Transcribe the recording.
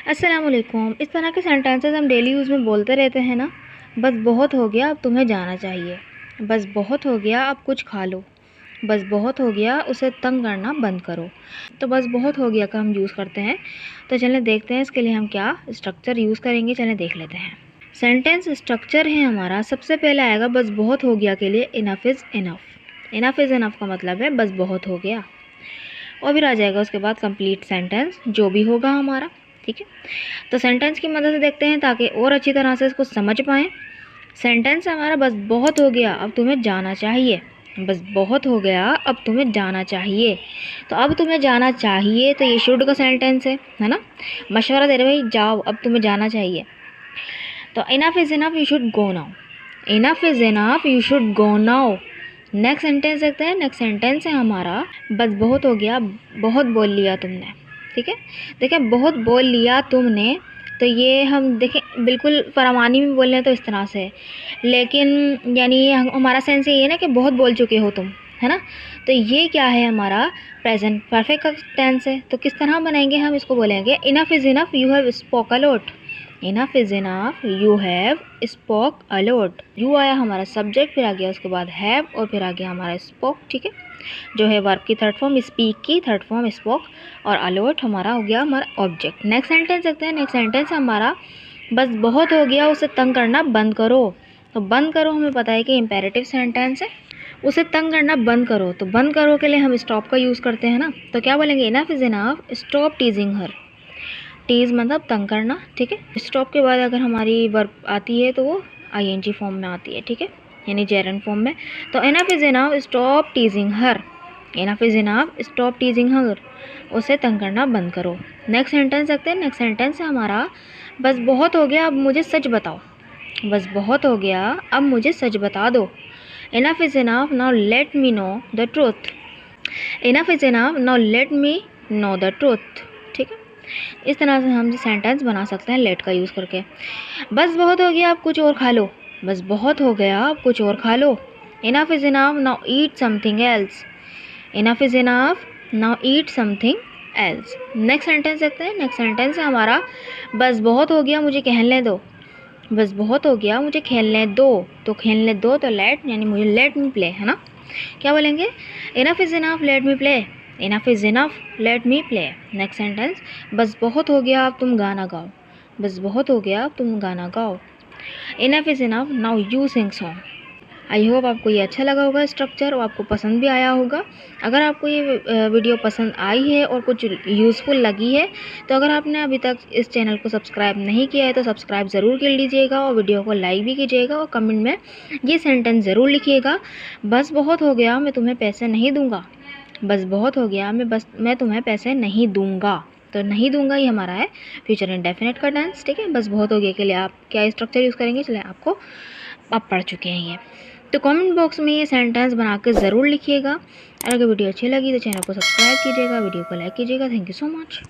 अस्सलाम वालेकुम। इस तरह के सेंटेंसेस हम डेली यूज़ में बोलते रहते हैं ना। बस बहुत हो गया, अब तुम्हें जाना चाहिए। बस बहुत हो गया, अब कुछ खा लो। बस बहुत हो गया, उसे तंग करना बंद करो। तो बस बहुत हो गया का हम यूज़ करते हैं। तो चलें देखते हैं इसके लिए हम क्या स्ट्रक्चर यूज़ करेंगे। चलें देख लेते हैं। सेंटेंस स्ट्रक्चर है हमारा, सबसे पहले आएगा बस बहुत हो गया के लिए enough is enough. Enough is enough का मतलब है बस बहुत हो गया। और फिर आ जाएगा उसके बाद कंप्लीट सेंटेंस, जो भी होगा हमारा। ठीक है, तो सेंटेंस की मदद से देखते हैं ताकि और अच्छी तरह से इसको समझ पाएँ। सेंटेंस हमारा बस बहुत हो गया, अब तुम्हें जाना चाहिए। बस बहुत हो गया, अब तुम्हें जाना चाहिए। तो अब तुम्हें जाना चाहिए, तो ये शुड का सेंटेंस है ना। मशवरा दे रहे भाई जाओ, अब तुम्हें जाना चाहिए। तो enough is enough, you should go now. Enough is enough, you should go now. Next sentence देखते हैं। नेक्स्ट सेंटेंस है हमारा बस बहुत हो गया, बहुत बोल लिया तुमने। ठीक है, देखें बहुत बोल लिया तुमने, तो ये हम देखें बिल्कुल फरमानी में बोल रहे हैं तो इस तरह से, लेकिन यानी हमारा सेंस ये है ना कि बहुत बोल चुके हो तुम, है ना। तो ये क्या है हमारा प्रेजेंट परफेक्ट का टेंस है। तो किस तरह बनाएंगे हम इसको, बोलेंगे enough is enough, you have spoke a lot. Enough is enough, you have spoke a lot. You आया हमारा सब्जेक्ट, फिर आ गया उसके बाद हैव, और फिर आ गया हमारा स्पोक। ठीक है, जो है वर्ब की थर्ड फॉर्म, स्पीक की थर्ड फॉर्म स्पोक, और अलॉट हमारा हो गया हमारा ऑब्जेक्ट। नेक्स्ट सेंटेंस देखते हैं। नेक्स्ट सेंटेंस हमारा बस बहुत हो गया, उसे तंग करना बंद करो। तो बंद करो हमें पता है कि इम्पेरेटिव सेंटेंस है। उसे तंग करना बंद करो, तो बंद करो के लिए हम स्टॉप का यूज़ करते हैं ना। तो क्या बोलेंगे, enough is enough, stop teasing her. Tease मतलब तंग करना। ठीक है, स्टॉप के बाद अगर हमारी वर्ब आती है तो वो आईएनजी फॉर्म में आती है। ठीक है, यानी जेरन फॉर्म में। तो enough is enough, stop teasing her. Enough is enough, stop teasing her. उसे तंग करना बंद करो। नेक्स्ट सेंटेंस देखते हैं। नेक्स्ट सेंटेंस है हमारा बस बहुत हो गया, अब मुझे सच बताओ। बस बहुत हो गया, अब मुझे सच बता दो। Enough is enough, now let me know the truth. Enough is enough, now let me know the truth. ठीक है, इस तरह से हम सेंटेंस बना सकते हैं लेट का यूज़ करके। बस बहुत हो गया, अब कुछ और खा लो। बस बहुत हो गया, अब कुछ और खा लो। Enough is enough, now eat something else. Enough is enough, now eat something else. Next sentence देखते हैं। नेक्स्ट सेंटेंस है हमारा बस बहुत हो गया, मुझे खेलने दो। बस बहुत हो गया, मुझे खेलने दो। तो खेलने दो तो लेट, यानी मुझे लेट मी प्ले, है ना। क्या बोलेंगे, enough is enough, let me play. Enough is enough, let me play. Next sentence बस बहुत हो गया, अब तुम गाना गाओ। बस बहुत हो गया, अब तुम गाना गाओ। Enough is enough, now you sing song. I hope आपको ये अच्छा लगा होगा स्ट्रक्चर, और आपको पसंद भी आया होगा। अगर आपको ये वीडियो पसंद आई है और कुछ यूज़फुल लगी है, तो अगर आपने अभी तक इस चैनल को सब्सक्राइब नहीं किया है तो सब्सक्राइब ज़रूर कर लीजिएगा, और वीडियो को लाइक भी कीजिएगा, और कमेंट में ये सेंटेंस ज़रूर लिखिएगा, बस बहुत हो गया, मैं तुम्हें पैसे नहीं दूँगा। बस बहुत हो गया, मैं तुम्हें पैसे नहीं दूँगा। तो नहीं दूंगा ये हमारा है फ्यूचर इंडेफिनिट का टेंस। ठीक है, बस बहुत हो गया के लिए आप क्या स्ट्रक्चर यूज़ करेंगे, चले आपको आप पढ़ चुके हैं ये। तो कमेंट बॉक्स में ये सेंटेंस बना के ज़रूर लिखिएगा। अगर वीडियो अच्छी लगी तो चैनल को सब्सक्राइब कीजिएगा, वीडियो को लाइक कीजिएगा। Thank you so much.